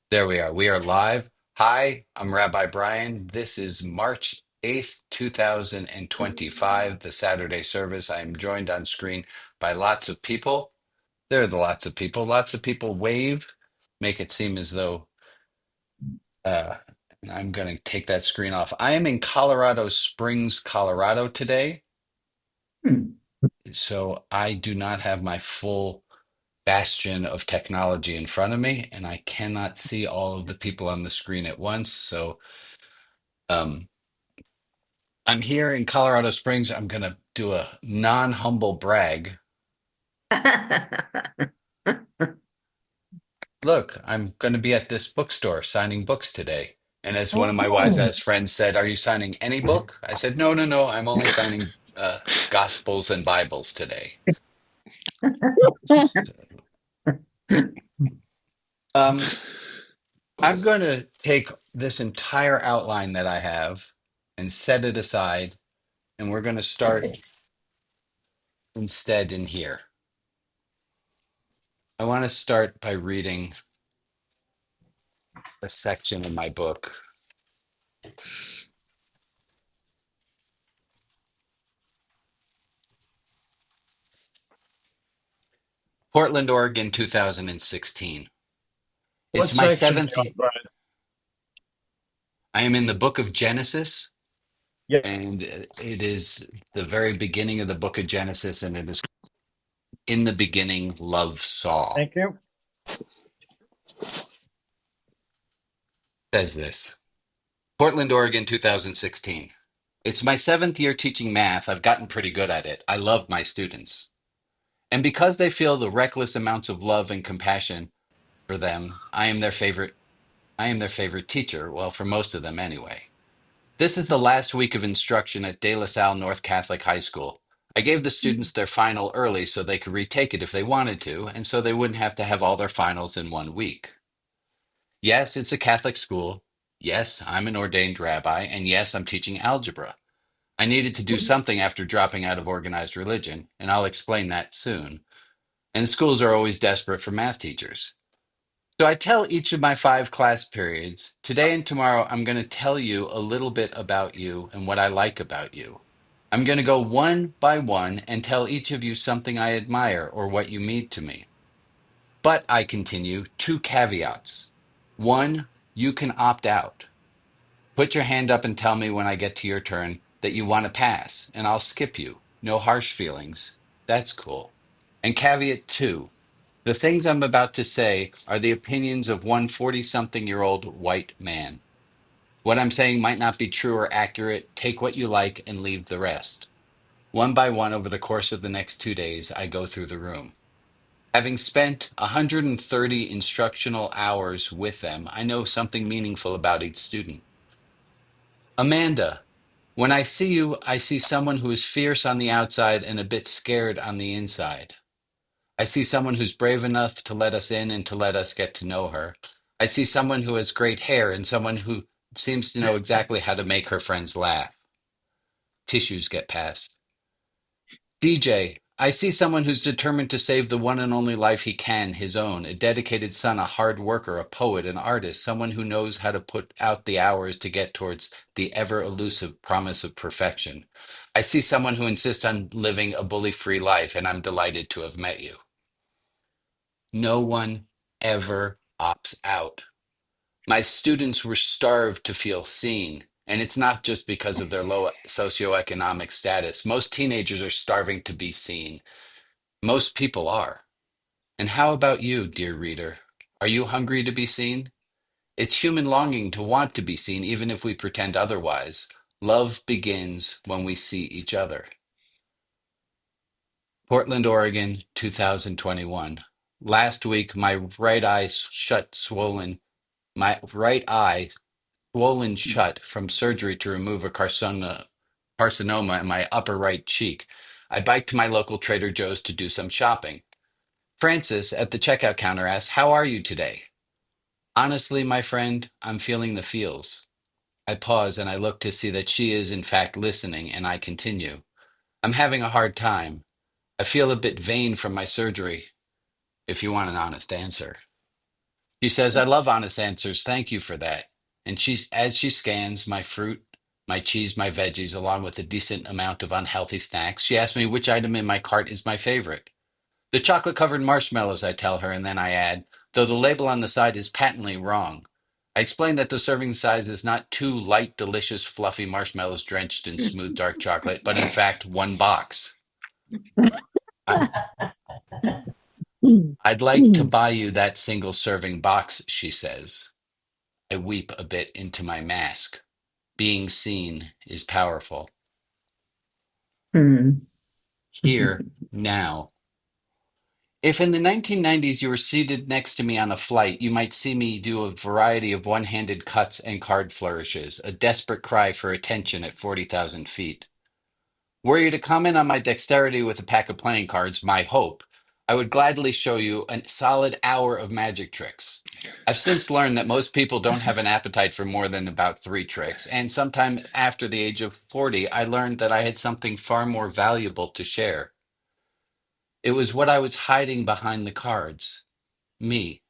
There we are. We are live. Hi, I'm Rabbi Brian. This is March 8th, 2025, the Saturday service. I am joined on screen by lots of people. There are the lots of people. Lots of people wave, make it seem as though uh, I'm going to take that screen off. I am in Colorado Springs, Colorado today, Hmm. so I do not have my full bastion of technology in front of me, and I cannot see all of the people on the screen at once. So, um, I'm here in Colorado Springs. I'm going to do a non-humble brag. Look, I'm going to be at this bookstore signing books today. And as one of my wise Oh. ass friends said, "Are you signing any book?" I said, "No, no, no. I'm only signing Gospels and Bibles today." So, Um, I'm going to take this entire outline that I have and set it aside, and we're going to start instead in here. I want to start by reading a section in my book. Portland, Oregon, 2016. What It's my section, seventh. Brian? I am in the book of Genesis, Yeah, and it is the very beginning of the book of Genesis, and it is in the beginning, love saw. thank you. Says this Portland, Oregon, 2016. It's my seventh year teaching math. I've gotten pretty good at it. I love my students. And because they feel the reckless amounts of love and compassion for them, I am their favorite. I am their favorite teacher. Well, for most of them anyway. This is the last week of instruction at De La Salle North Catholic High School. I gave the students their final early so they could retake it if they wanted to, and so they wouldn't have to have all their finals in one week. Yes, it's a Catholic school. Yes, I'm an ordained rabbi, and yes, I'm teaching algebra. I needed to do something after dropping out of organized religion, and I'll explain that soon. And schools are always desperate for math teachers. So I tell each of my five class periods, today and tomorrow, I'm going to tell you a little bit about you and what I like about you. I'm going to go one by one and tell each of you something I admire or what you mean to me. But I continue, two caveats. One, you can opt out. Put your hand up and tell me when I get to your turn that you want to pass, and I'll skip you. No harsh feelings. That's cool. And caveat two, the things I'm about to say are the opinions of one 40-something-year-old white man. What I'm saying might not be true or accurate. Take what you like and leave the rest. One by one, over the course of the next 2 days, I go through the room. Having spent 130 instructional hours with them, I know something meaningful about each student. Amanda, when I see you, I see someone who is fierce on the outside and a bit scared on the inside. I see someone who's brave enough to let us in and to let us get to know her. I see someone who has great hair and someone who seems to know exactly how to make her friends laugh. Tissues get passed. DJ, I see someone who's determined to save the one and only life he can, his own, a dedicated son, a hard worker, a poet, an artist, someone who knows how to put out the hours to get towards the ever elusive promise of perfection. I see someone who insists on living a bully free life, and I'm delighted to have met you. No one ever opts out. My students were starved to feel seen. And it's not just because of their low socioeconomic status. Most teenagers are starving to be seen. Most people are. And how about you, dear reader? Are you hungry to be seen? It's human longing to want to be seen, even if we pretend otherwise. Love begins when we see each other. Portland, Oregon, 2021. Last week, my right eye swollen shut from surgery to remove a carcinoma in my upper right cheek. I biked to my local Trader Joe's to do some shopping. Francis at the checkout counter asked, "How are you today?" Honestly, my friend, I'm feeling the feels. I pause and I look to see that she is, in fact, listening, and I continue. I'm having a hard time. I feel a bit vain from my surgery, if you want an honest answer. She says, I love honest answers. Thank you for that. And as she scans my fruit, my cheese, my veggies, along with a decent amount of unhealthy snacks, she asks me which item in my cart is my favorite. The chocolate covered marshmallows, I tell her, and then I add, though the label on the side is patently wrong. I explain that the serving size is not two light, delicious, fluffy marshmallows drenched in smooth dark chocolate, but in fact one box. I, I'd like to buy you that single serving box, she says. I weep a bit into my mask. Being seen is powerful. Hmm. Here, now. If in the 1990s you were seated next to me on a flight, you might see me do a variety of one handed cuts and card flourishes, a desperate cry for attention at 40,000 feet. Were you to comment on my dexterity with a pack of playing cards, my hope, I would gladly show you a solid hour of magic tricks. I've since learned that most people don't have an appetite for more than about three tricks, and sometime after the age of 40, I learned that I had something far more valuable to share. It was what I was hiding behind the cards me.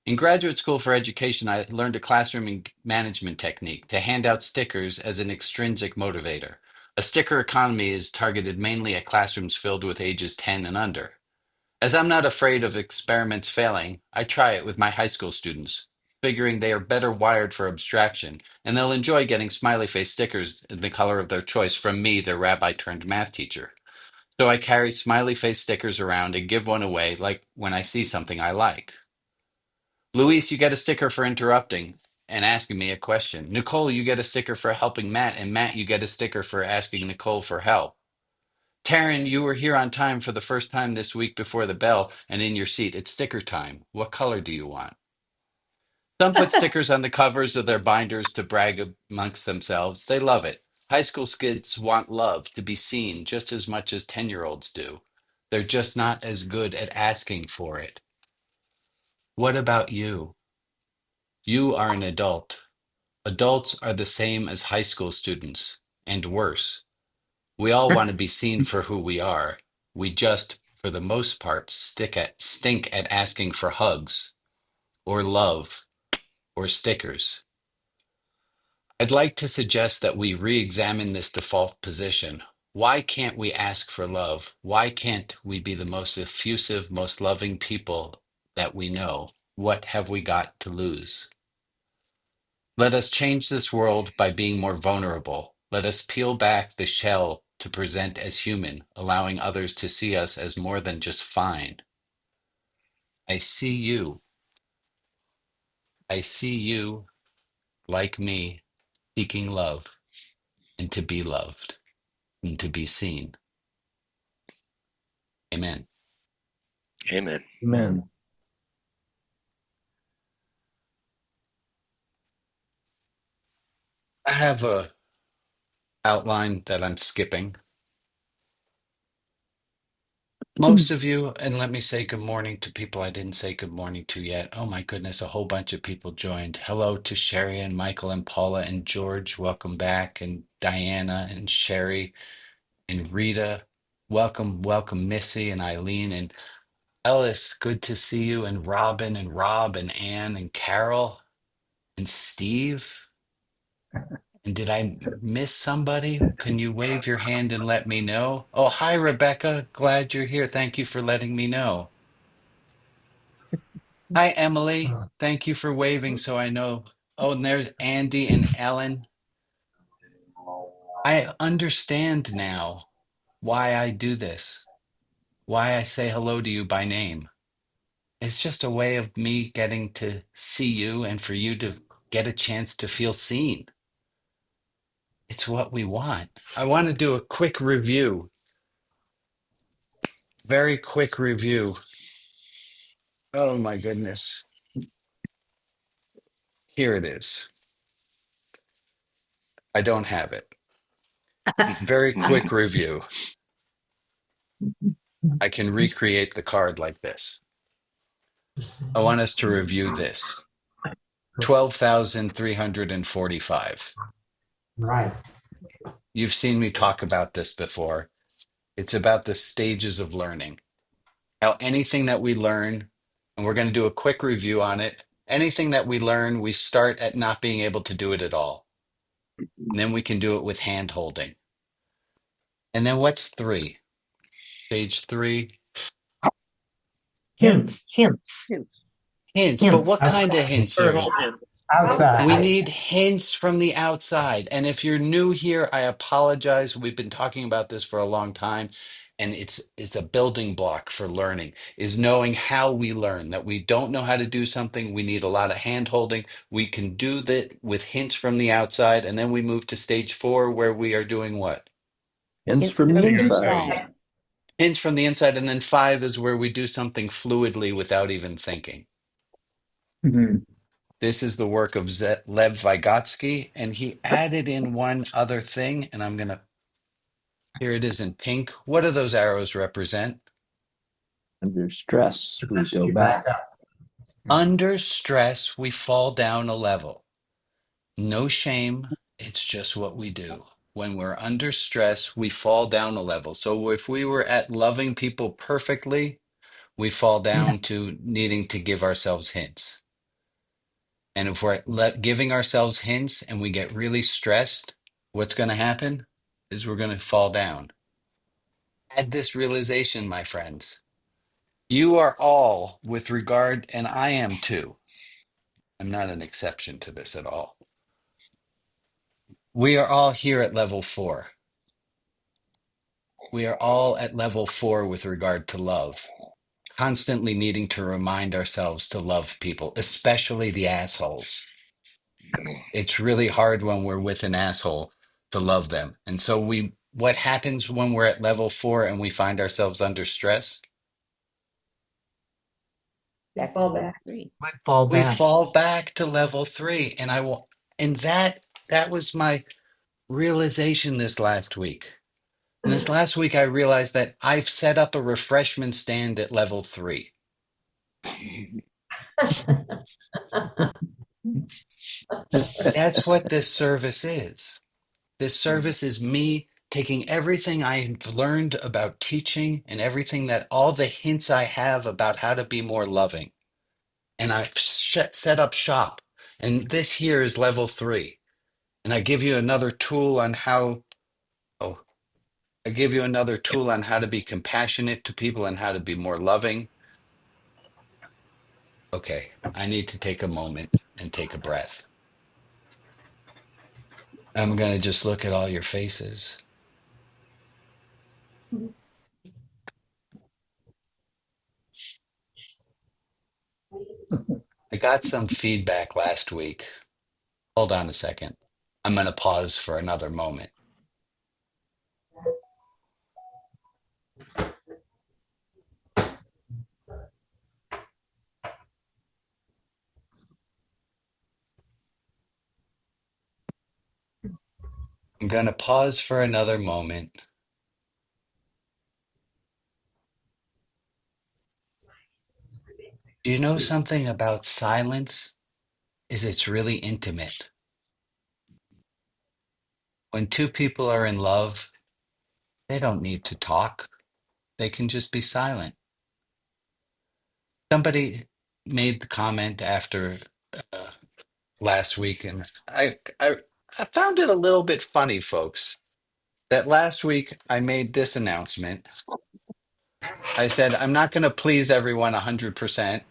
In graduate school for education, I learned a classroom management technique to hand out stickers as an extrinsic motivator. A sticker economy is targeted mainly at classrooms filled with ages 10 and under. As I'm not afraid of experiments failing, I try it with my high school students, figuring they are better wired for abstraction and they'll enjoy getting smiley face stickers in the color of their choice from me, their rabbi turned math teacher. So I carry smiley face stickers around and give one away like when I see something I like. Luis, you get a sticker for interrupting and asking me a question. Nicole, you get a sticker for helping Matt, and Matt, you get a sticker for asking Nicole for help. Taryn, you were here on time for the first time this week before the bell and in your seat. It's sticker time. What color do you want? Some put stickers on the covers of their binders to brag amongst themselves. They love it. High school kids want love to be seen just as much as 10-year-olds do. They're just not as good at asking for it. What about you? You are an adult. Adults are the same as high school students, and worse. We all want to be seen for who we are. We just, for the most part, stink at asking for hugs, or love, or stickers. I'd like to suggest that we re examine this default position. Why can't we ask for love? Why can't we be the most effusive, most loving people that we know? What have we got to lose? Let us change this world by being more vulnerable. Let us peel back the shell to present as human, allowing others to see us as more than just fine. I see you. I see you, like me, seeking love and to be loved and to be seen. Amen. Amen. Amen. I have a outline that I'm skipping. Most of you, and let me say good morning to people I didn't say good morning to yet. Oh my goodness, a whole bunch of people joined. Hello to Sherry and Michael and Paula and George. Welcome back. And Diana and Sherry and Rita. Welcome, welcome, Missy and Eileen and Ellis. Good to see you. And Robin and Rob and Ann and Carol and Steve. And did I miss somebody? Can you wave your hand and let me know? Oh, hi, Rebecca. Glad you're here. Thank you for letting me know. Hi, Emily. Thank you for waving so I know. Oh, and there's Andy and Ellen. I understand now why I do this, why I say hello to you by name. It's just a way of me getting to see you and for you to get a chance to feel seen. It's what we want. I want to do a quick review, very quick review. Oh my goodness. Here it is. I don't have it. Very quick review. I can recreate the card like this. I want us to review this. 12,345. Right. You've seen me talk about this before. It's about the stages of learning. How anything that we learn And we're going to do a quick review on it. Anything that we learn, we start at not being able to do it at all. And then we can do it with hand holding. And then what's three? Stage three, Hints. Hints. hints. But Hints. what kind of hints are External hint. we Outside. need hints from the outside. And if you're new here, I apologize. We've been talking about this for a long time, and it's a building block for learning, is knowing how we learn. That we don't know how to do something, we need a lot of hand holding. We can do that with hints from the outside, and then we move to stage four, where we are doing what? Hints from the inside. Hints from the inside, and then five is where we do something fluidly without even thinking. Mhm. This is the work of Lev Vygotsky, and he added in one other thing, and I'm gonna, here it is in pink. What do those arrows represent? Under stress, we go You back. up. Under stress, we fall down a level. No shame, it's just what we do. When we're under stress, we fall down a level. So if we were at loving people perfectly, we fall down to needing to give ourselves hints. And if we're giving ourselves hints and we get really stressed, what's going to happen is we're going to fall down. Add this realization, my friends. You are all, with regard, and I am too. I'm not an exception to this at all. We are all here at level 4. We are all at level 4 with regard to love, constantly needing to remind ourselves to love people, especially the assholes. It's really hard when we're with an asshole to love them. And so what happens when we're at level 4 and we find ourselves under stress? Fall back. We fall We back. fall back to level 3. And that was my realization this last week. And this last week I realized that I've set up a refreshment stand at level 3. That's what this service is. This service is me taking everything I've learned about teaching and everything that all the hints I have about how to be more loving. And I've set up shop. And this here is level 3. And I give you another tool on how, oh, I give you another tool on how to be compassionate to people and how to be more loving. Okay, I need to take a moment and take a breath. I'm going to just look at all your faces. I got some feedback last week. Hold on a second. I'm going to pause for another moment. I'm going to pause for another moment. Do you know something about silence? Is it's really intimate. When two people are in love, they don't need to talk. They can just be silent. Somebody made the comment after uh, last week, and I found it a little bit funny, folks, that last week I made this announcement. I said, I'm not going to please everyone 100%.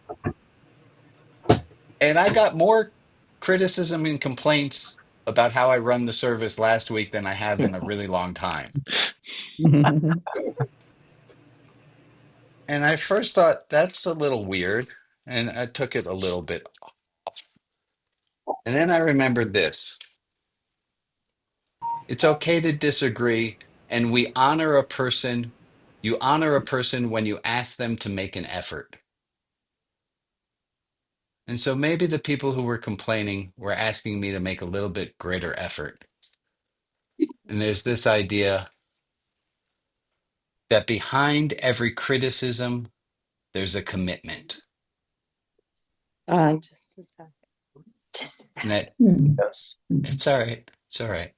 And I got more criticism and complaints about how I run the service last week than I have in a really long time. And I first thought that's a little weird, and I took it a little bit. And then I remembered this. It's okay to disagree, and we honor a person. You honor a person when you ask them to make an effort. And so maybe the people who were complaining were asking me to make a little bit greater effort. And there's this idea that behind every criticism, there's a commitment. Just a second. Just And that Yes. it's all right. It's all right.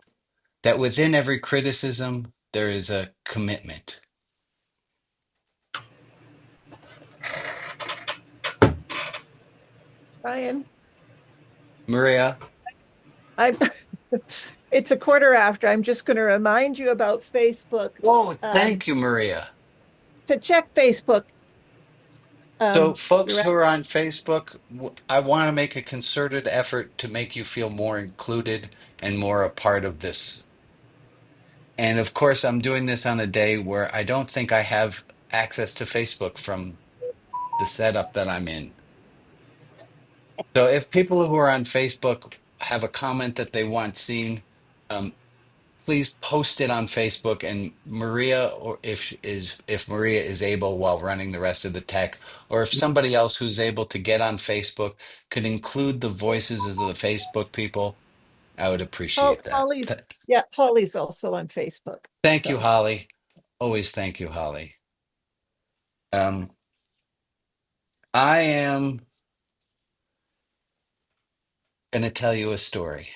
That within every criticism, there is a commitment. Ryan, Maria. I'm, it's a quarter after. I'm just going to remind you about Facebook, Oh, thank you, Maria. to check Facebook. So, folks who Direct. are on Facebook, I want to make a concerted effort to make you feel more included and more a part of this. And of course, I'm doing this on a day where I don't think I have access to Facebook from the setup that I'm in. So, if people who are on Facebook have a comment that they want seen, um, please post it on Facebook. And Maria, or if Maria is able while running the rest of the tech, or if somebody else who's able to get on Facebook could include the voices of the Facebook people, I would appreciate that. Holly's also on Facebook. Thank you, So Holly. Always thank you, Holly. Um, I am going to tell you a story.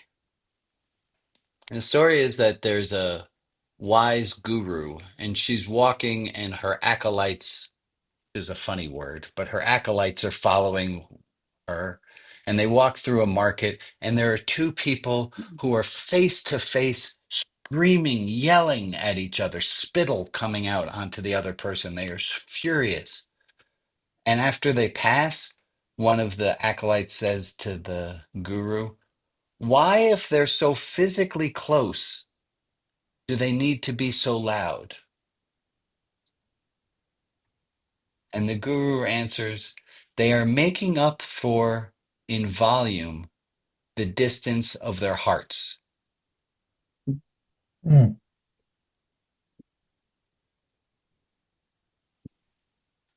And the story is that there's a wise guru, and she's walking, and her acolytes is a funny word, but her acolytes are following her. And they walk through a market, and there are two people who are face to face, screaming, yelling at each other, spittle coming out onto the other person. They are furious. And after they pass, one of the acolytes says to the guru, "Why, if they're so physically close, do they need to be so loud?" And the guru answers, "They are making up for, in volume, the distance of their hearts." Mm.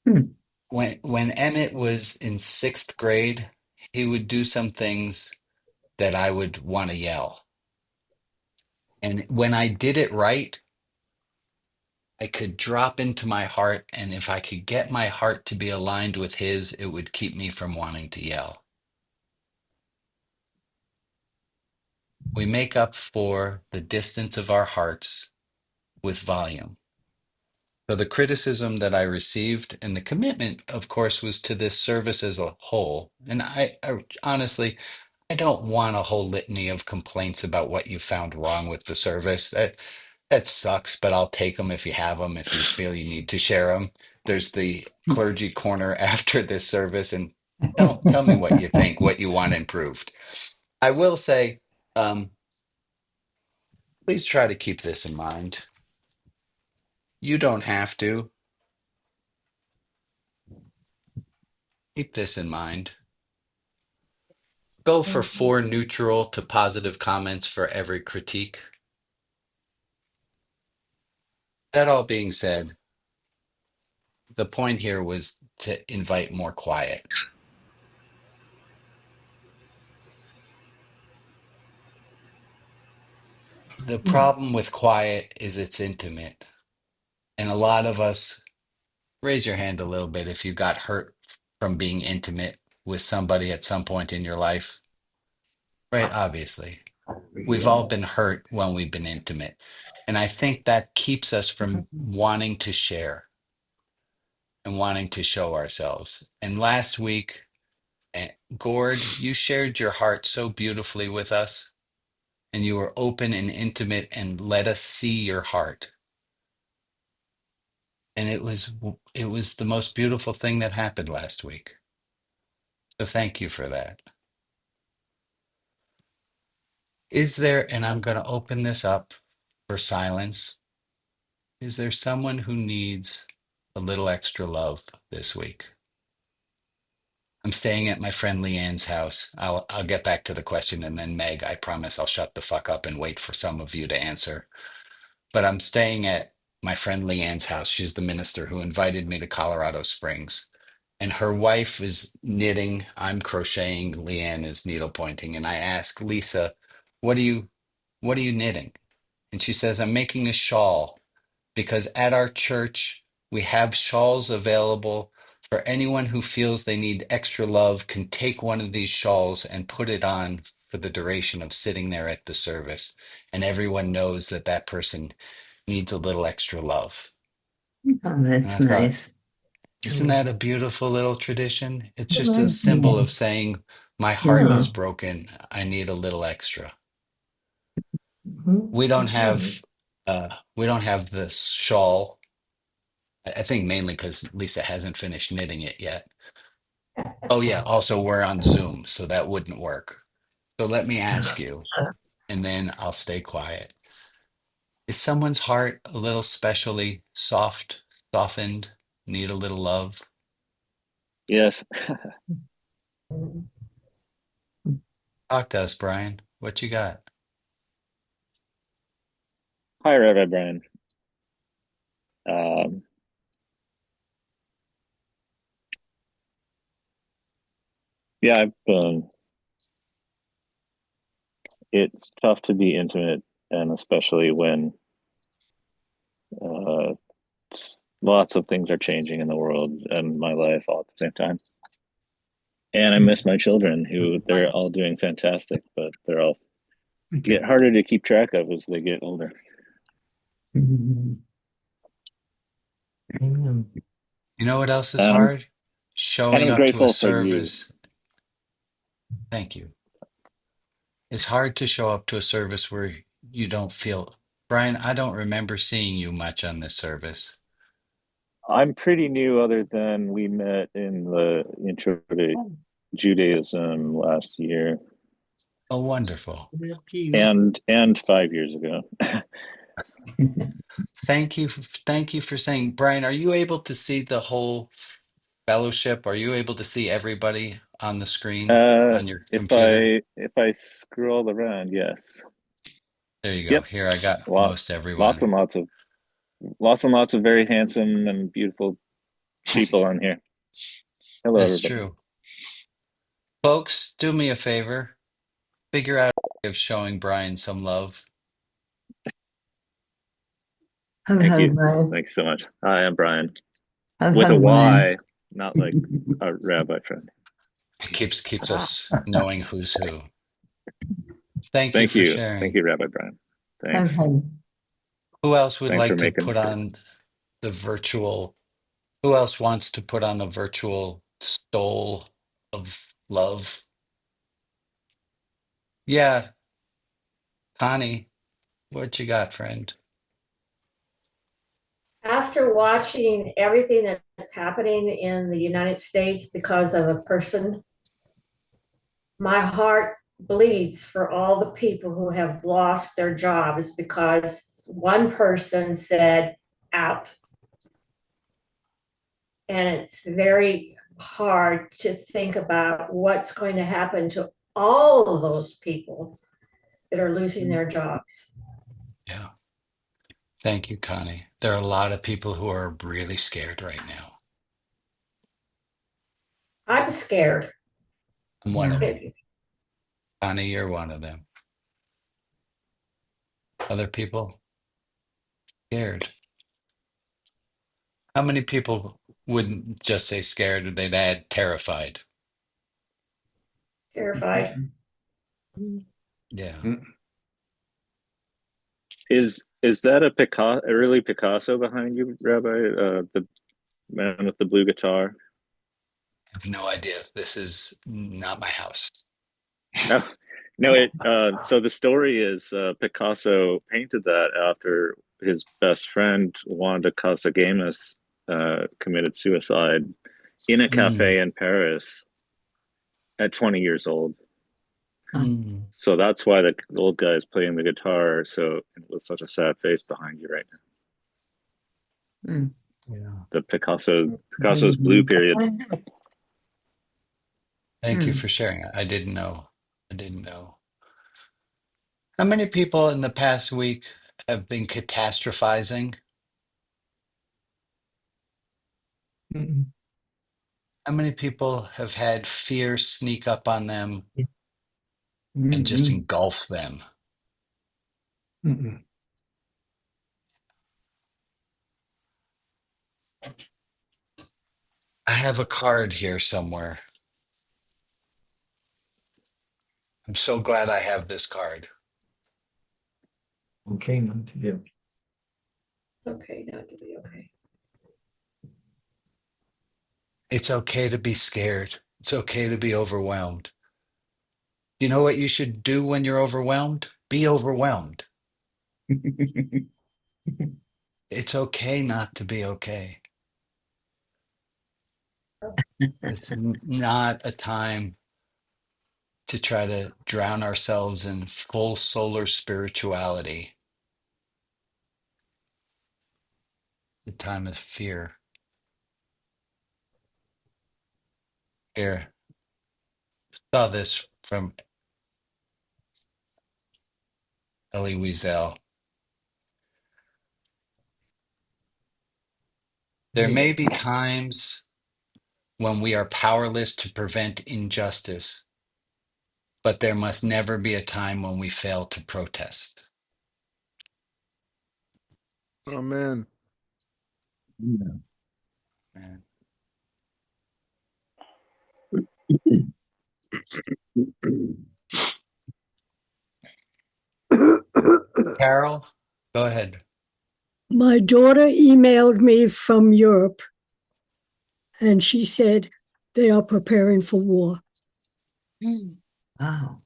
Hmm. When Emmett was in sixth grade, he would do some things that I would want to yell. And when I did it right, I could drop into my heart. And if I could get my heart to be aligned with his, it would keep me from wanting to yell. We make up for the distance of our hearts with volume. So the criticism that I received and the commitment, of course, was to this service as a whole. And I honestly, I don't want a whole litany of complaints about what you found wrong with the service. That sucks, but I'll take them if you have them, if you feel you need to share them. There's the clergy corner after this service, and tell me what you think, what you want improved. I will say, um, please try to keep this in mind. You don't have to. Keep this in mind. Go for 4 neutral to positive comments for every critique. That all being said, the point here was to invite more quiet. The problem with quiet is it's intimate. And a lot of us, raise your hand a little bit if you got hurt from being intimate with somebody at some point in your life. Right? Obviously. We've all been hurt when we've been intimate. And I think that keeps us from wanting to share and wanting to show ourselves. And last week, Gord, you shared your heart so beautifully with us, and you were open and intimate and let us see your heart. And it was the most beautiful thing that happened last week. So thank you for that. Is there, and I'm going to open this up for silence, is there someone who needs a little extra love this week? I'm staying at my friend Leanne's house. I'll get back to the question, and then Meg, I promise I'll shut the fuck up and wait for some of you to answer. But I'm staying at my friend Leanne's house. She's the minister who invited me to Colorado Springs. And her wife is knitting. I'm crocheting. Leanne is needlepointing. And I ask Lisa, what are you knitting? And she says, I'm making a shawl because at our church we have shawls available for anyone who feels they need extra love can take one of these shawls and put it on for the duration of sitting there at the service. And everyone knows that that person needs a little extra love. Oh, And that's I thought, nice. isn't that a beautiful little tradition? It's just a Right. symbol of saying My heart Yeah. is broken. I need a little extra. Mhm. We don't Okay. have this shawl. I think mainly because Lisa hasn't finished knitting it yet. Oh yeah, also we're on Zoom, so that wouldn't work. So let me ask you, and then I'll stay quiet. Is someone's heart a little specially soft, softened, need a little love? Yes. Talk to us, Brian. What you got? Hi, Rabbi Brian. Um, yeah, it's tough to be intimate, and especially when uh, lots of things are changing in the world and my life all at the same time. And I miss my children, who they're all doing fantastic, but they're all get harder to keep track of as they get older. Mhm. Amen. You know what else is And I'm hard? and Showing I'm up to a grateful for you. service. Thank you. It's hard to show up to a service where you don't feel. Brian, I don't remember seeing you much on this service. I'm pretty new, other than we met in the intro to Judaism last year, Oh, wonderful. and 5 years ago. Thank you for saying, Brian, are you able to see the whole fellowship? Are you able to see everybody on the screen on your computer? If I scroll around, yes. There you go. Yep. Here, I got Lot most lots everyone. and lots and lots of very handsome and beautiful people on here. Hello, That's everybody. true. Folks, do me a favor. Figure out a way of showing Brian some love. Hug, Thank hug, you. Brian. Thanks so much. Hi, I'm Brian Hug, with a hug, Brian. Y, not like a rabbi friend. It keeps us knowing who's who. Thank you Thank for you. Thank sharing. you, Rabbi Brian. Hug, Thanks. hug. Who else would Thanks for like to making put this good. on the virtual? Who else wants to put on a virtual stole of love? Yeah, Connie, what you got, friend? After watching everything that's happening in the United States because of a person, my heart bleeds for all the people who have lost their jobs because one person said out. And it's very hard to think about what's going to happen to all of those people that are losing their jobs. Yeah. Thank you, Connie. There are a lot of people who are really scared right now. I'm scared. I'm one of Yeah. them. Connie, you're one of them. Other people scared. How many people wouldn't just say scared? They'd add terrified. Terrified. Yeah. Is that a Picasso, a really Picasso behind you, Rabbi? The man with the blue guitar? I have no idea. This is not my house. No, no. So the story is Picasso painted that after his best friend Wanda Casagemas committed suicide in a Mm, cafe in Paris at 20 years old. mm, So that's why the old guy is playing the guitar. So with such a sad face behind you right now. Mm. yeah. The Picasso's blue period. Thank you Mm. for sharing. I didn't know. I didn't know. How many people in the past week have been catastrophizing? Mm. How many people have had fear sneak up on them and just Mm. engulf them? Mm. I have a card here somewhere. I'm so glad I have this card. Okay, not to do. Okay, not to be okay. It's okay to be scared. It's okay to be overwhelmed. You know what you should do when you're overwhelmed? Be overwhelmed. It's okay not to be okay. This is not a time to try to drown ourselves in full solar spirituality. The time of fear. Here, saw this from Elie Wiesel. There may be times when we are powerless to prevent injustice, but there must never be a time when we fail to protest. Amen. Man. Carol, go ahead. My daughter emailed me from Europe and she said they are preparing for war. Wow.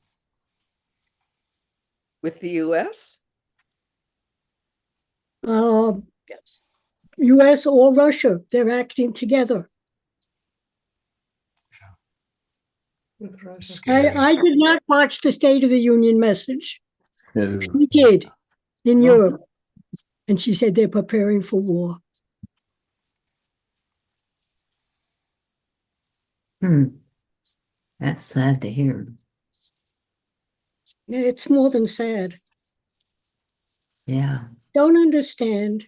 With the US? US or Russia, they're acting together. With Russia. Scary. I did not watch the State of the Union message. No. She did in Oh. Europe. And she said they're preparing for war. That's sad to hear. It's more than sad. Yeah. Don't understand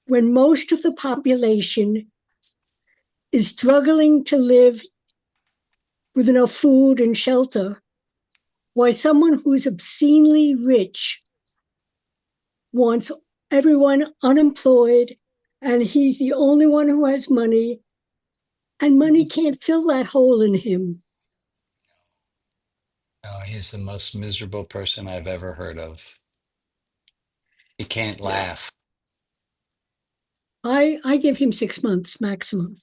when most of the population is struggling to live with enough food and shelter, why someone who's obscenely rich wants everyone unemployed and he's the only one who has money, and money can't fill that hole in him. Oh, he's the most miserable person I've ever heard of. He can't laugh. I give him 6 months maximum.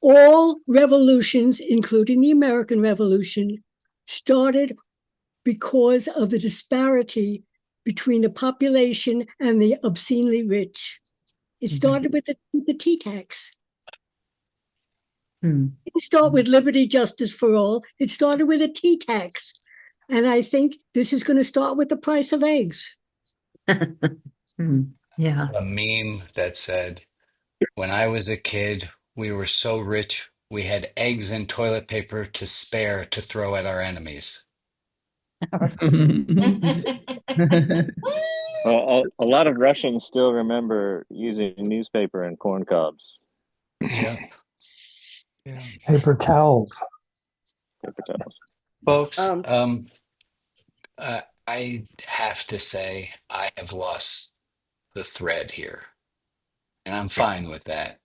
All revolutions, including the American Revolution, started because of the disparity between the population and the obscenely rich. It started with the tea tax. It didn't start with liberty, justice for all. It started with a tea tax. And I think this is going to start with the price of eggs. Yeah. A meme that said, when I was a kid, we were so rich, we had eggs and toilet paper to spare to throw at our enemies. Well, a lot of Russians still remember using newspaper and corn cobs, Yeah. Yeah. Paper towels. paper towels. Folks, Um, I have to say I have lost the thread here, and I'm fine with that.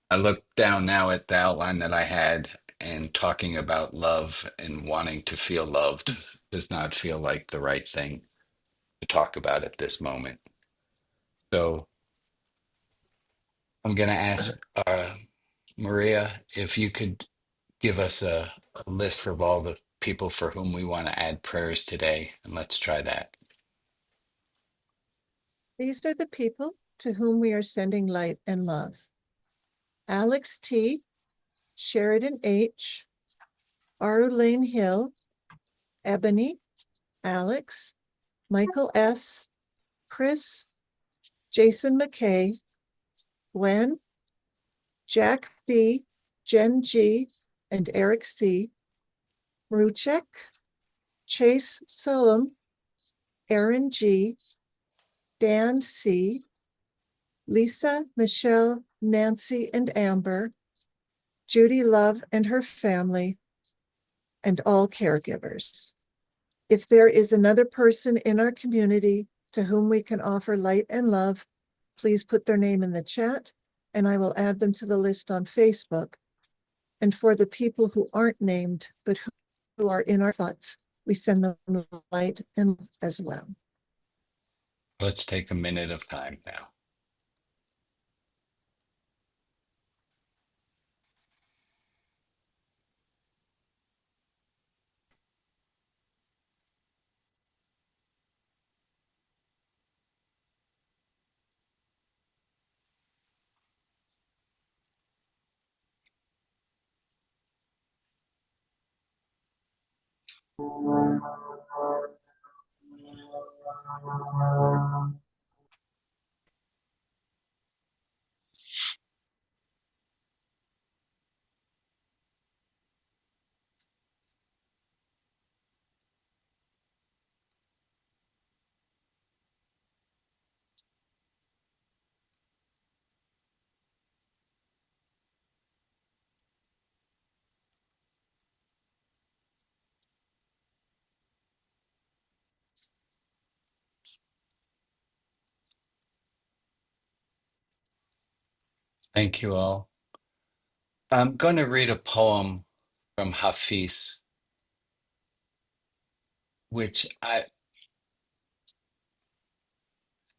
I look down now at the outline that I had, and talking about love and wanting to feel loved does not feel like the right thing to talk about at this moment. So I'm going to ask Maria if you could give us a list of all the people for whom we want to add prayers today, and let's try that. These are the people to whom we are sending light and love. Alex T., Sheridan H., Arulane Hill, Ebony, Alex, Michael S., Chris, Jason McKay, Gwen, Jack B., Jen G., and Eric C., Maruchek, Chase Solom, Aaron G., Dan C., Lisa, Michelle, Nancy, and Amber, Judy Love and her family, and all caregivers. If there is another person in our community to whom we can offer light and love, please put their name in the chat and I will add them to the list on Facebook. And for the people who aren't named, but who are in our thoughts, we send them light and love as well. Let's take a minute of time now. Thank you all. I'm going to read a poem from Hafiz, which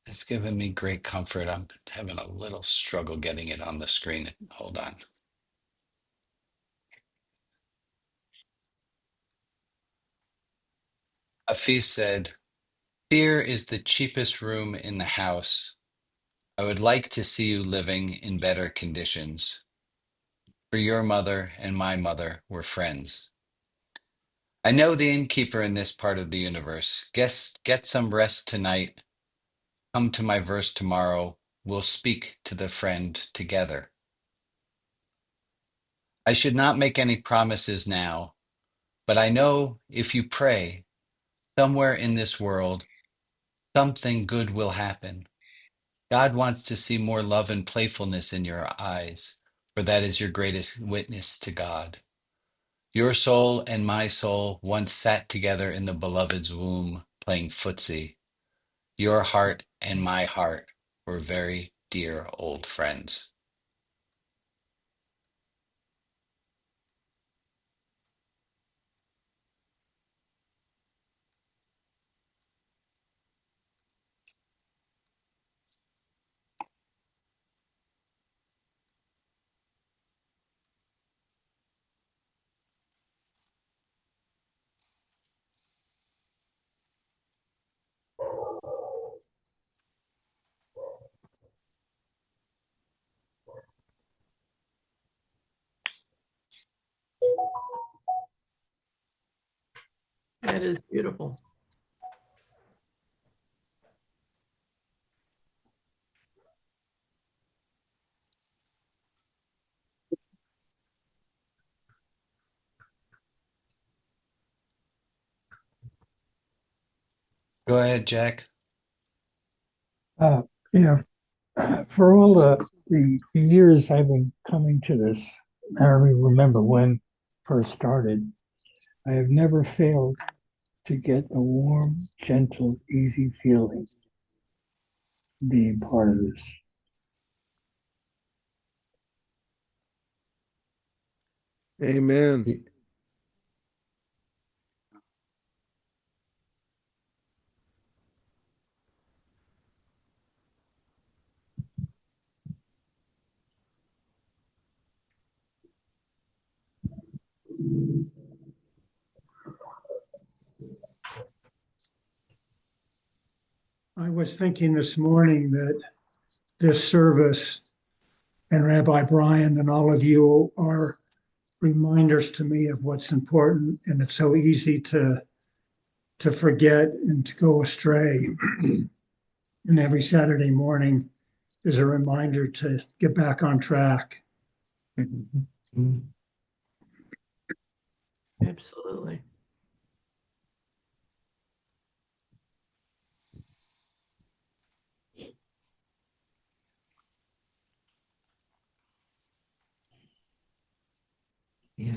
it's given me great comfort. I'm having a little struggle getting it on the screen. Hold on. Hafiz said, "Fear is the cheapest room in the house. I would like to see you living in better conditions. For your mother and my mother were friends. I know the innkeeper in this part of the universe. Guess get some rest tonight. Come to my verse tomorrow. We'll speak to the friend together. I should not make any promises now, but I know if you pray, somewhere in this world, something good will happen. God wants to see more love and playfulness in your eyes, for that is your greatest witness to God. Your soul and my soul once sat together in the beloved's womb playing footsie. Your heart and my heart were very dear old friends." That is beautiful. Go ahead, Jack. Yeah, for all the years I've been coming to this, I don't even remember when first started. I have never failed to get a warm, gentle, easy feeling being part of this. Amen. I was thinking this morning that this service and Rabbi Brian and all of you are reminders to me of what's important, and it's so easy to forget and to go astray. And every Saturday morning is a reminder to get back on track. Absolutely. Yeah.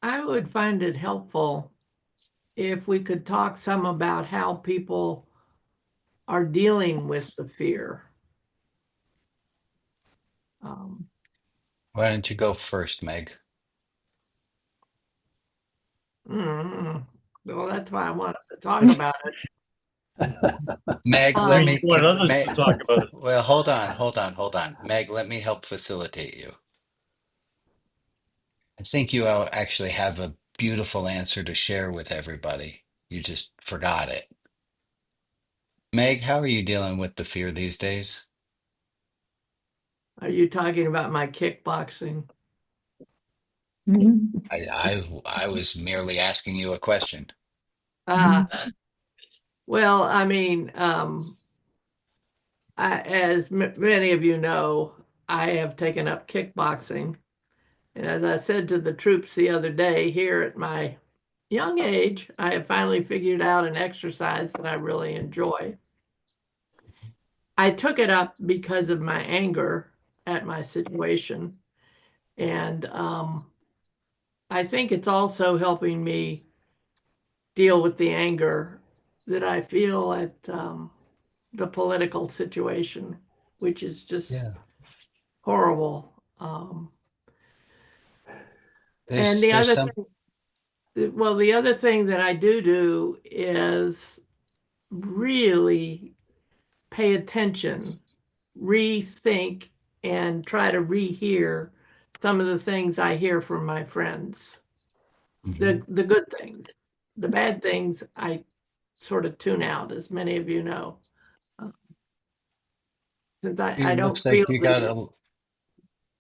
I would find it helpful if we could talk some about how people are dealing with the fear. Um, Why don't you go first, Meg? Well, that's why I wanted to talk about it. Meg, let Um, me, Want others to Meg, talk about it. well, hold on. Meg, let me help facilitate you. I think you actually have a beautiful answer to share with everybody. You just forgot it. Meg, how are you dealing with the fear these days? Are you talking about my kickboxing? I was merely asking you a question. Uh, well, I mean, as many of you know, I have taken up kickboxing. And as I said to the troops the other day, here at my young age, I have finally figured out an exercise that I really enjoy. I took it up because of my anger at my situation. And I think it's also helping me deal with the anger that I feel at the political situation, which is just Yeah. horrible. And the There's other some, thing, well, the other thing that I do is really pay attention, rethink, and try to rehear some of the things I hear from my friends. Mhm. The good things, the bad things I sort of tune out, as many of you know, since I It don't looks like feel you got the.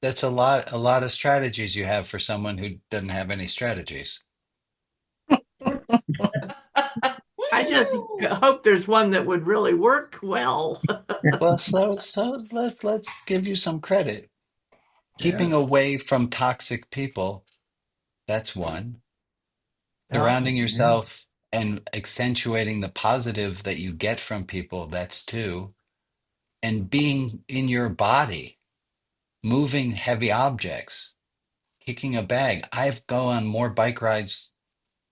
that's a lot of strategies you have for someone who doesn't have any strategies. I just hope there's one that would really work well. Well, so let's give you some credit. Yeah. Keeping away from toxic people, that's one. Yeah. Surrounding Yeah. yourself and accentuating the positive that you get from people, that's two. And being in your body, moving heavy objects, kicking a bag. I've gone on more bike rides.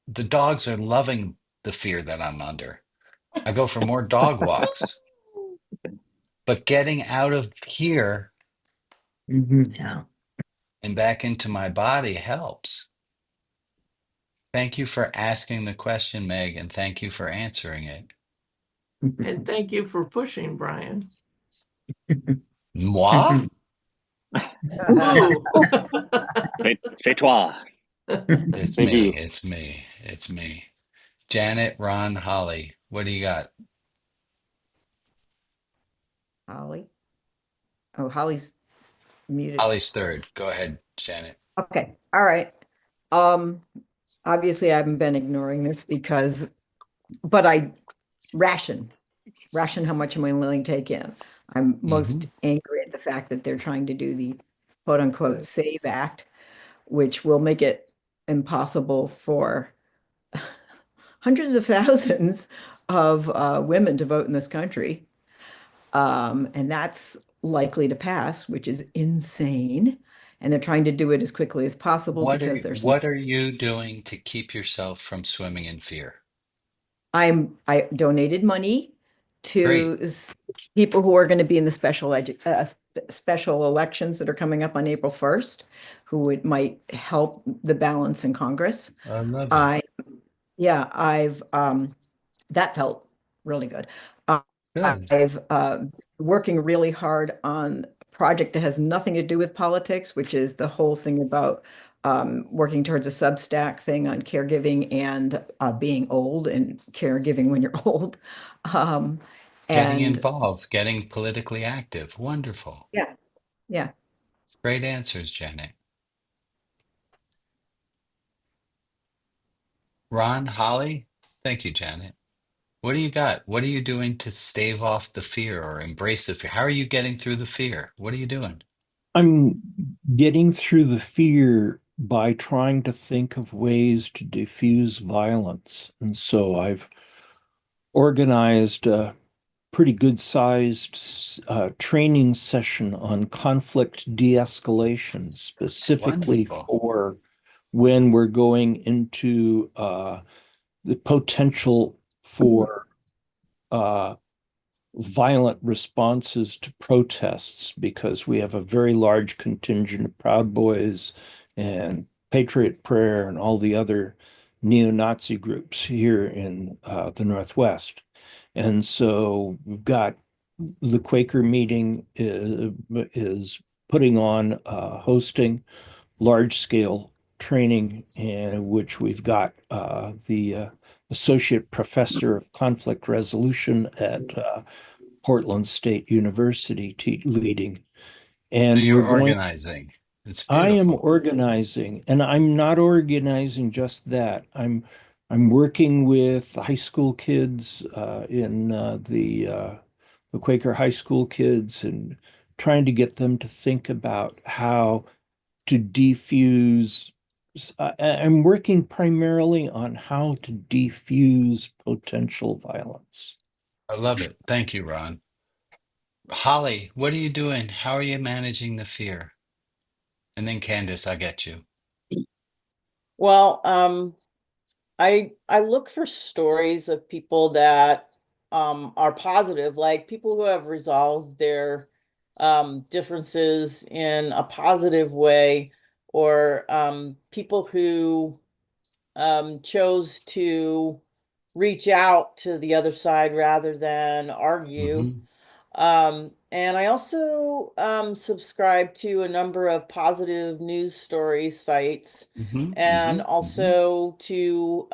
The dogs are loving the fear that I'm under. I go for more dog walks, but getting out of here Yeah. and back into my body helps. Thank you for asking the question, Meg, and thank you for answering it. And thank you for pushing, Brian. Moi? Ooh. Fais toi. It's Fais me. vous. It's me. It's me. Janet, Ron, Holly, what do you got? Holly. Oh, Holly's muted. Holly's third. Go ahead, Janet. Okay. All right. Um, Obviously I haven't been ignoring this but I ration, ration how much am I willing to take in. I'm Hmm. most angry at the fact that they're trying to do the quote unquote SAVE Act, which will make it impossible for hundreds of thousands of women to vote in this country. And that's likely to pass, which is insane. And they're trying to do it as quickly as possible because there's some. What are you doing to keep yourself from swimming in fear? I donated money Great. to people who are going to be in the special elections that are coming up on April 1st, who it might help the balance in Congress. I love it. I Yeah, I've that felt really good. Uh, Good. I've working really hard on a project that has nothing to do with politics, which is the whole thing about working towards a Substack thing on caregiving and being old and caregiving when you're old. Um, Getting and involved, getting politically active. Wonderful. yeah, yeah. Great answers, Janet. Ron, Holly, thank you, Janet. What do you got? What are you doing to stave off the fear or embrace the fear? How are you getting through the fear? What are you doing? I'm getting through the fear by trying to think of ways to diffuse violence. And so I've organized a pretty good sized training session on conflict de-escalation, specifically Wonderful. for when we're going into the potential for uh, violent responses to protests, because we have a very large contingent of Proud Boys and Patriot Prayer and all the other neo-Nazi groups here in the Northwest. And so we've got the Quaker meeting is putting on hosting large scale training, in which we've got the associate professor of conflict resolution at Portland State University leading. So And we're you're going, organizing. It's I am beautiful. organizing, and I'm not organizing just that. I'm working with high school kids in the Quaker high school kids and trying to get them to think about how to defuse. I'm working primarily on how to defuse potential violence. I love it. Thank you, Ron. Holly, what are you doing? How are you managing the fear? And then Candace, I'll get you. Well, I look for stories of people that are positive, like people who have resolved their differences in a positive way, or people who chose to reach out to the other side rather than argue. Hmm. And I also subscribe to a number of positive news story sites, Hmm. and Hmm. Hmm. also to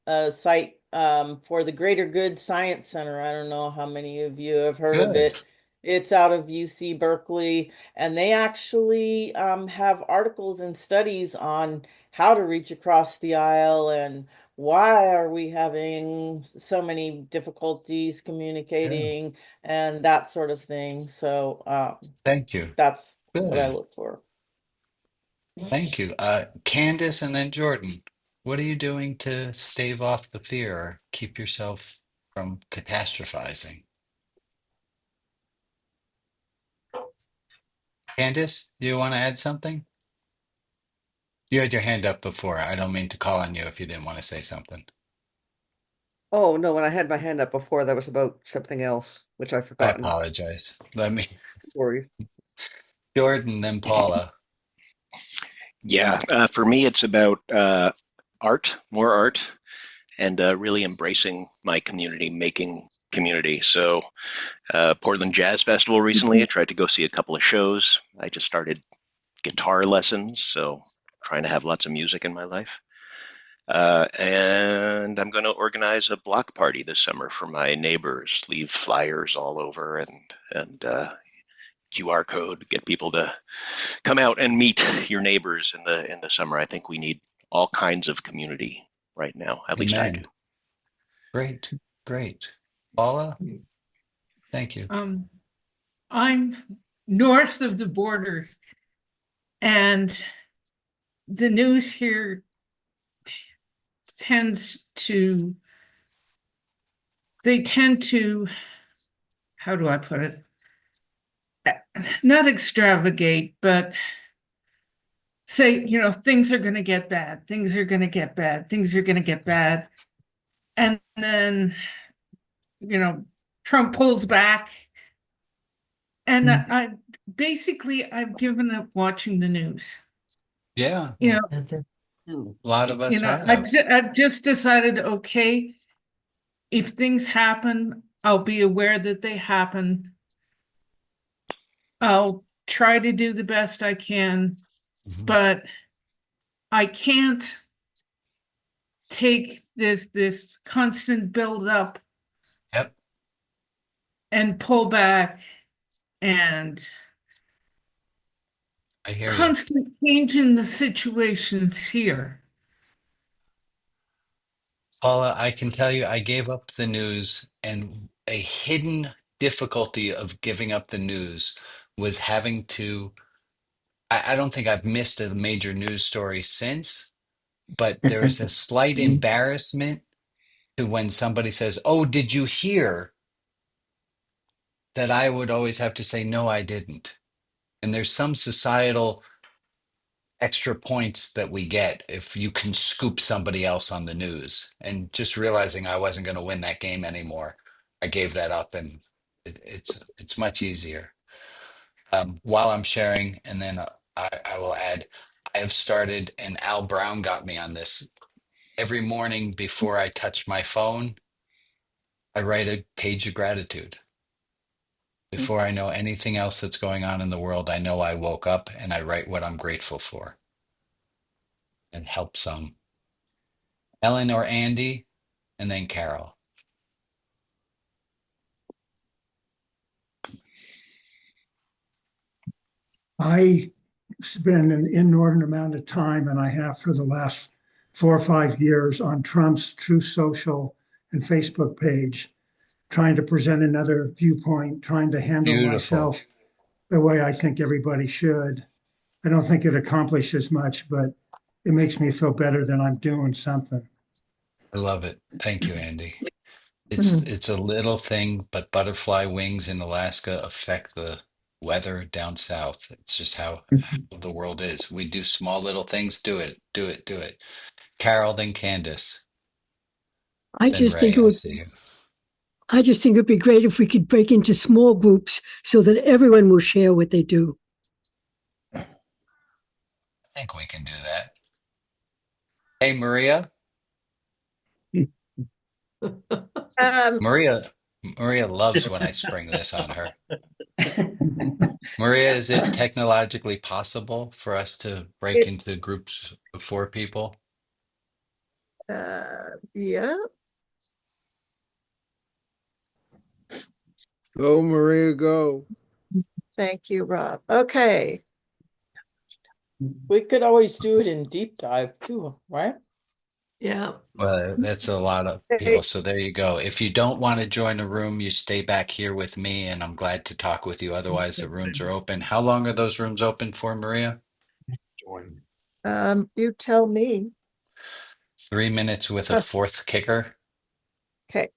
a site for the Greater Good Science Center. I don't know how many of you have heard of Good. it. It's out of UC Berkeley, and they actually have articles and studies on how to reach across the aisle and why are we having so many difficulties Yeah. communicating and that sort of thing. So Thank you. that's what I Good. look for. Thank you. Candace and then Jordan, what are you doing to stave off the fear or keep yourself from catastrophizing? Candace, do you want to add something? You had your hand up before. I don't mean to call on you if you didn't want to say something. Oh, no, when I had my hand up before, that was about something else, which I've I forgotten. apologize. Let me, Sorry. Jordan, then Paula. Yeah, for me, it's about art, more art, and really embracing my community, making community. So, Portland Jazz Festival recently, I tried to go see a couple of shows. I just started guitar lessons, so trying to have lots of music in my life. And I'm going to organize a block party this summer for my neighbors, leave flyers all over and QR code, get people to come out and meet your neighbors in the summer. I think we need all kinds of community right now. At least I do. Amen. Great. Great. Paula, thank you. I'm north of the border, and the news here tends to, they tend to, how do I put it? Not extravagate, but say, things are going to get bad, things are going to get bad, things are going to get bad. And then, you know, Trump pulls back. And I basically, I've given up watching the news. Yeah, You know, a lot of us have. I've just decided, okay, if things happen, I'll be aware that they happen. I'll try to do the best I can, Mhm. but I can't take this constant build up Yep, and pull back and I hear you. constant change in the situations here. Paula, I can tell you, I gave up the news, and a hidden difficulty of giving up the news was having to. I don't think I've missed a major news story since, but there is a slight embarrassment to when somebody says, "Oh, did you hear?" That I would always have to say, "No, I didn't." And there's some societal extra points that we get if you can scoop somebody else on the news. And just realizing I wasn't going to win that game anymore, I gave that up, and it's much easier. While I'm sharing, and then I will add, I have started, and Al Brown got me on this. Every morning before I touch my phone, I write a page of gratitude. Before I know anything else that's going on in the world, I know I woke up and I write what I'm grateful for and help some. Ellen or Andy, and then Carol. I spend an inordinate amount of time, and I have for the last 4 or 5 years, on Trump's True Social and Facebook page, trying to present another viewpoint, trying to handle Beautiful. myself the way I think everybody should. I don't think it accomplishes much, but it makes me feel better that I'm doing something. I love it. Thank you, Andy. It's Mhm. it's a little thing, but butterfly wings in Alaska affect the weather down south. It's just how the world is. We do small little things. Do it, do it, do it. Carol, then Candace, I then just think Ray. it I would see you. I just think it'd be great if we could break into small groups so that everyone will share what they do. I think we can do that. Hey, Maria. Um, Maria. Maria loves when I spring this on her. Maria, is it technologically possible for us to break it, into groups of 4 people? Yeah. Go, Maria, go. Thank you, Rob. Okay. We could always do it in deep dive too, right? Yeah. Well, that's a lot of people. So there you go. If you don't want to join a room, you stay back here with me, and I'm glad to talk with you. Otherwise, the rooms are open. How long are those rooms open for, Maria? You tell me. 3 minutes with a fourth kicker. Okay.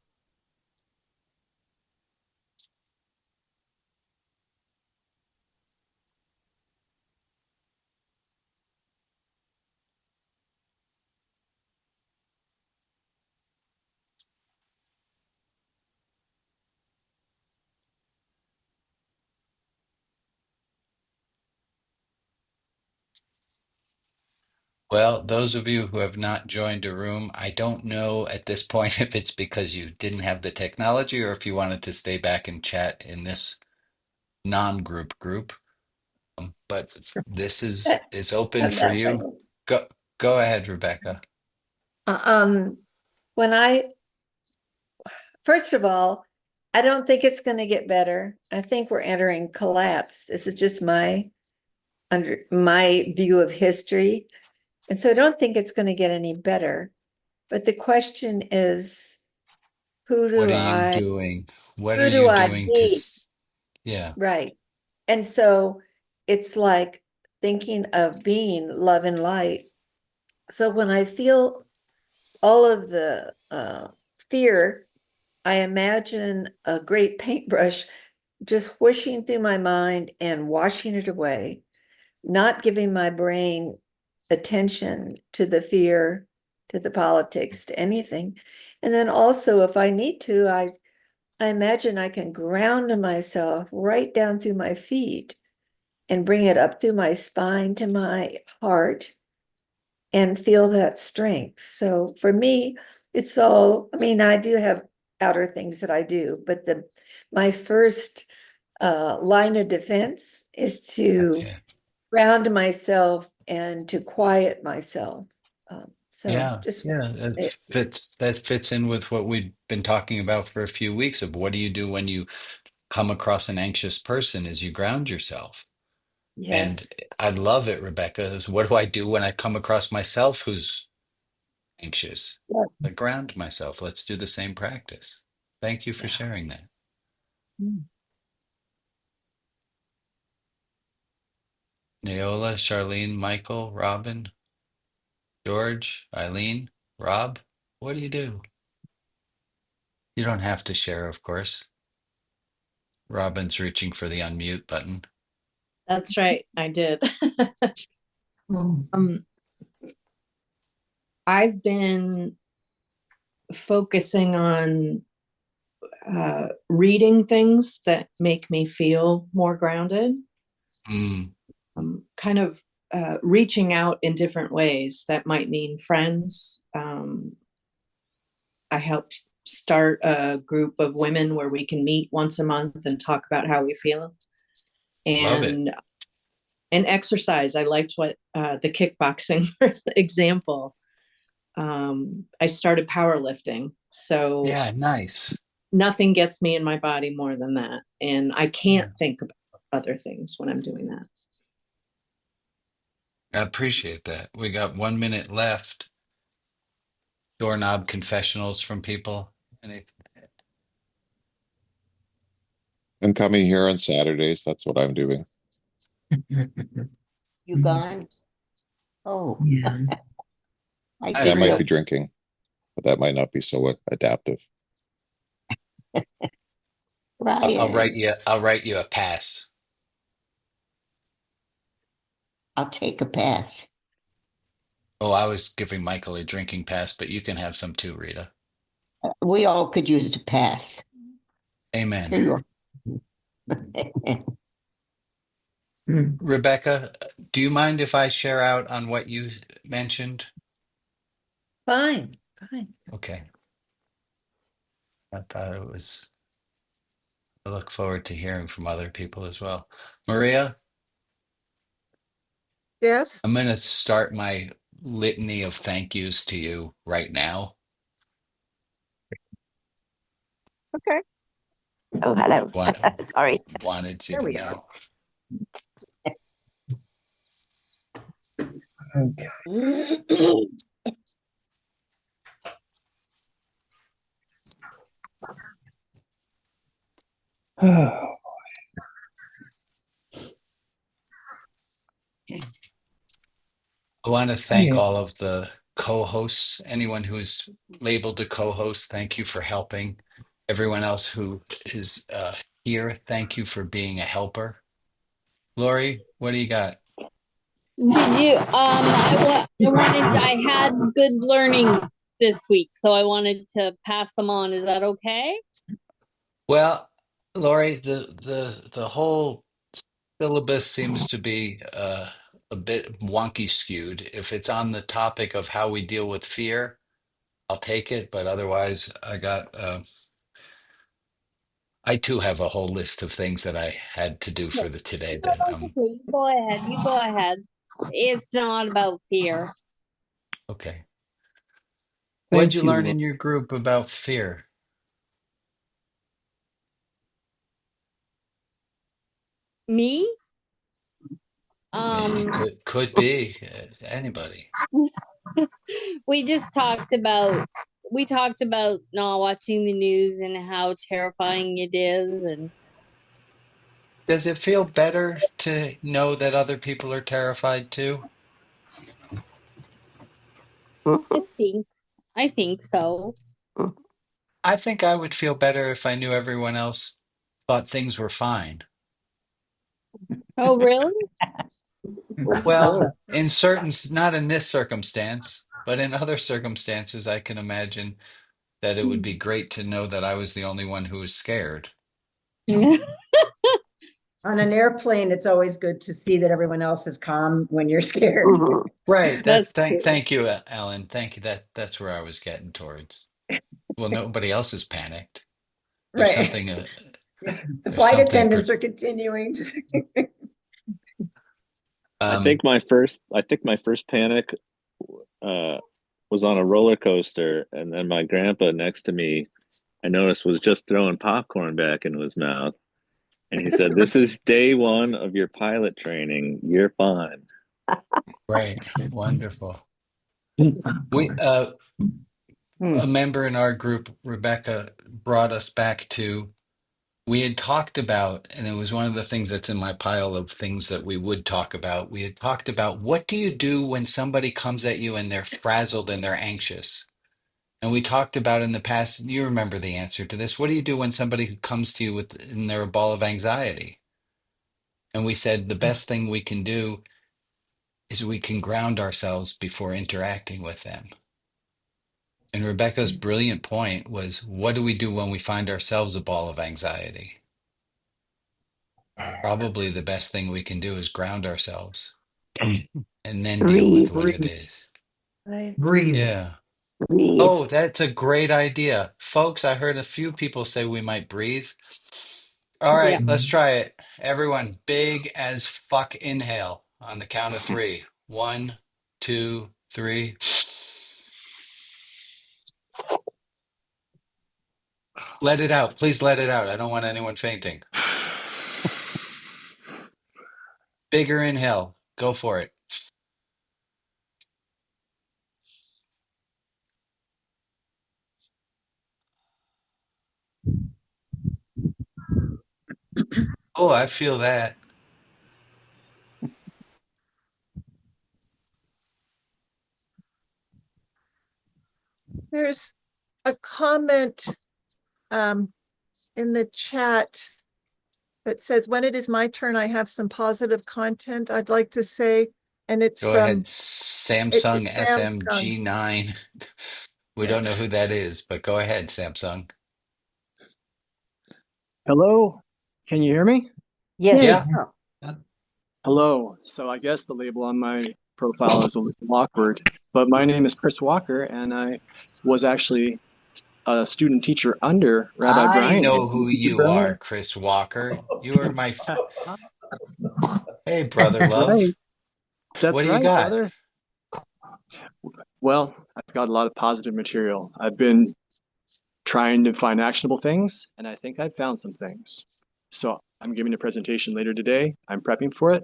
Well, those of you who have not joined a room, I don't know at this point if it's because you didn't have the technology or if you wanted to stay back and chat in this non-group group. But this is open for you. Nothing. Go ahead, Rebecca. Um, when I, first of all, I don't think it's going to get better. I think we're entering collapse. This is just my view of history. And so I don't think it's going to get any better. But the question is, who What do are you I, doing? What are who do you I doing to, be? yeah, Right. And so it's like thinking of being love and light. So when I feel all of the fear, I imagine a great paintbrush just whooshing through my mind and washing it away, not giving my brain attention to the fear, to the politics, to anything. And then also, if I need to, I imagine I can ground myself right down through my feet and bring it up through my spine to my heart and feel that strength. So for me, it's all, I mean, I do have outer things that I do, but my first line of defense is to gotcha. ground myself and to quiet myself. So Yeah, just yeah, that fits in with what we've been talking about for a few weeks of what do you do when you come across an anxious person is you ground yourself. And yes, I love it, Rebecca, is what do I do when I come across myself who's anxious? yes. I ground myself. Let's do the same practice. Thank you for Yeah. sharing that. Neola, Charlene, Michael, Robin, George, Eileen, Rob, what do you do? You don't have to share, of course. Robin's reaching for the unmute button. That's right, I did. um, I've been focusing on reading things that make me feel more grounded. Mm, Kind of reaching out in different ways. That might mean friends. I helped start a group of women where we can meet once a month and talk about how we feel. Love it. And exercise. I liked what the kickboxing for example. I started powerlifting, so Yeah, nice. nothing gets me in my body more than that, and I can't think about other things when I'm doing that. I appreciate that. We got 1 minute left. Doorknob confessionals from people. Anything? I'm coming here on Saturdays. That's what I'm doing. You gone? Oh, Yeah. I I didn't might know. be drinking, but that might not be so adaptive. I'll write Ryan, you. I'll write you a pass. I'll take a pass. Oh, I was giving Michael a drinking pass, but you can have some too, Rita. We all could use a pass. Amen. Here you are. Rebecca, do you mind if I share out on what you mentioned? Fine, fine. Okay. I thought it was. I look forward to hearing from other people as well. Maria, Yes. I'm going to start my litany of thank yous to you right now. Okay. Oh, hello. Want, Sorry. wanted you There to we are. know. Okay. Oh, I want to thank yeah. all of the co-hosts, anyone who's labeled a co-host, thank you for helping. Everyone else who is here, thank you for being a helper. Lori, what do you got? Did you I had good learnings this week, so I wanted to pass them on. Is that okay? Well, Lori, the whole syllabus seems to be a bit wonky skewed. If it's on the topic of how we deal with fear, I'll take it, but otherwise I too have a whole list of things that I had to do for the today that Okay, you go ahead. You go ahead. It's not about fear. okay. What'd Thank you you, learn Laura. in your group about fear? Me? Could be anybody. We just talked about not watching the news and how terrifying it is, and Does it feel better to know that other people are terrified too? I think so. I think I would feel better if I knew everyone else thought things were fine. Oh, really? Well, in certain, not in this circumstance, but in other circumstances, I can imagine that it would be great to know that I was the only one who was scared. On an airplane, it's always good to see that everyone else is calm when you're scared. Right. Thank you, Ellen. Thank you. That's where I was getting towards. Well, nobody else is panicked. There's Right. something. The There's flight something. attendants are continuing to. I think my first panic was on a roller coaster, and then my grandpa next to me, I noticed, was just throwing popcorn back into his mouth, and he said, "This is day one of your pilot training. You're fine." Right. Wonderful. We a member in our group, Rebecca, brought us back to. We had talked about, and it was one of the things that's in my pile of things that we would talk about. We had talked about what do you do when somebody comes at you and they're frazzled and they're anxious? And we talked about in the past, you remember the answer to this. What do you do when somebody who comes to you with and they're a ball of anxiety? And we said the best thing we can do is we can ground ourselves before interacting with them. And Rebecca's brilliant point was, what do we do when we find ourselves a ball of anxiety? Probably the best thing we can do is ground ourselves and then deal with what it is. Right. Breathe. Yeah. Breathe. Oh, that's a great idea. Folks, I heard a few people say we might breathe. All Yeah. right, let's try it. Everyone, big as fuck inhale on the count of three. One, two, three. Let it out. Please let it out. I don't want anyone fainting. Bigger inhale. Go for it. Oh, I feel that. There's a comment in the chat that says, when it is my turn, I have some positive content I'd like to say. And it's Go ahead. from Samsung Samsung. SMG9. We Yeah. don't know who that is, but go ahead, Samsung. Hello, can you hear me? Yes. Yeah. Hello. So I guess the label on my profile is a little awkward, but my name is Chris Walker, and I was actually a student teacher under Rabbi I Brian here. know who you are, Chris Walker. You are my. Hey, brother That's love. right. What That's do you right, got? brother. Well, I've got a lot of positive material. I've been trying to find actionable things, and I think I've found some things. So I'm giving a presentation later today. I'm prepping for it.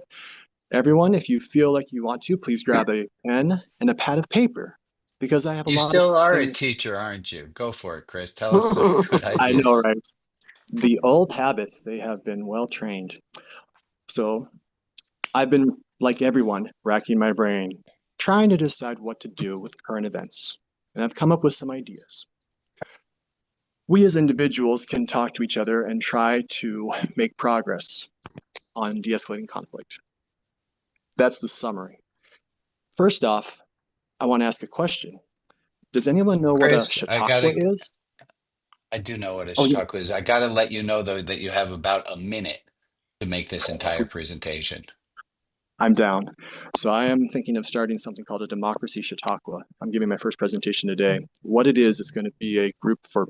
Everyone, if you feel like you want to, please grab a pen and a pad of paper because I have a You lot of still are a things. teacher, aren't you? Go for it, Chris. Tell us some good I know, ideas. right? The old habits, they have been well trained. So I've been, like everyone, racking my brain, trying to decide what to do with current events. And I've come up with some ideas. We as individuals can talk to each other and try to make progress on de escalating conflict. That's the summary. First off, I want to ask a question. Does anyone know what a Chris, chautauqua is? I do know what a Oh, yeah. chocolate is. I gotta let you know though that you have about a minute to make this entire presentation. I'm down. So I am thinking of starting something called a democracy chautauqua. I'm giving my first presentation today. What it is, it's going to be a group for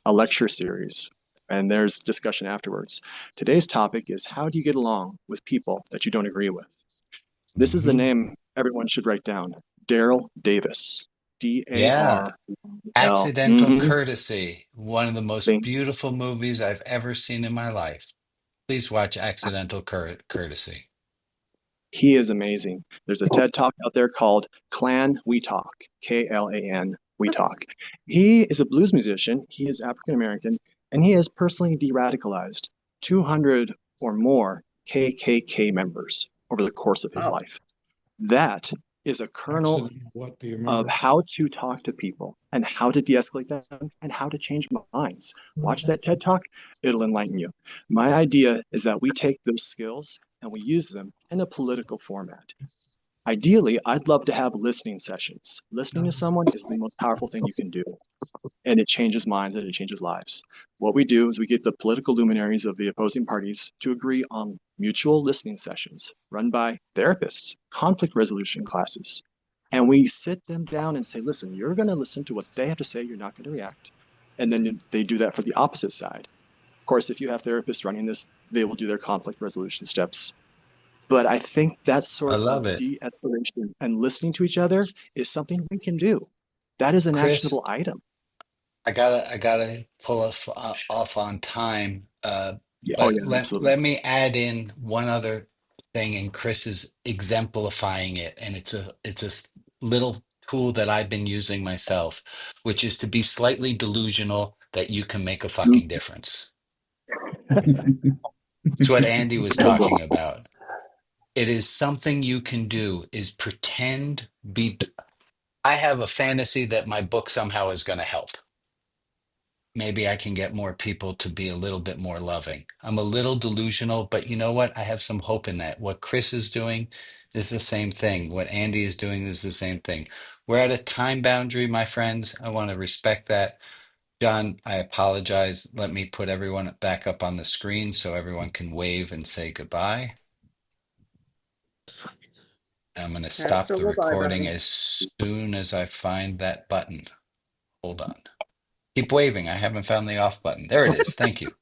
a lecture series, and there's discussion afterwards. Today's topic is how do you get along with people that you don't agree with? This is the name everyone should write down. Daryl Davis. Yeah. D-A-R-L. Accidental Courtesy, one of the most Thank beautiful movies I've ever seen in my life. Please watch Accidental Courtesy. He is amazing. There's a TED Talk out there called Clan We Talk, Klan We Talk. He is a blues musician. He is African American, and he has personally de-radicalized 200 or more KKK members over the course of his life. That is a kernel What do you of how to talk to people and how to de-escalate them and how to change minds. Watch that TED Talk. It'll enlighten you. My idea is that we take those skills and we use them in a political format. Ideally, I'd love to have listening sessions. Listening to someone is the most powerful thing you can do, and it changes minds and it changes lives. What we do is we get the political luminaries of the opposing parties to agree on mutual listening sessions run by therapists, conflict resolution classes. And we sit them down and say, listen, you're going to listen to what they have to say, you're not going to react. And then they do that for the opposite side. Of course, if you have therapists running this, they will do their conflict resolution steps. But I think that I sort love of it. de-escalation and listening to each other is something we can do. That is an Chris, actionable item. I gotta pull off on time. Yeah, oh But yeah, absolutely. let me add in one other thing, and Chris is exemplifying it, and it's a little tool that I've been using myself, which is to be slightly delusional that you can make a fucking difference. It's what Andy was talking about. It is something you can do is pretend be I have a fantasy that my book somehow is going to help. Maybe I can get more people to be a little bit more loving. I'm a little delusional, but you know what? I have some hope in that. What Chris is doing is the same thing. What Andy is doing is the same thing. We're at a time boundary, my friends. I want to respect that. John, I apologize. Let me put everyone back up on the screen so everyone can wave and say goodbye. I'm going to stop Hasta the la bye, recording buddy. as soon as I find that button. Hold on. Keep waving. I haven't found the off button. There it is. Thank you.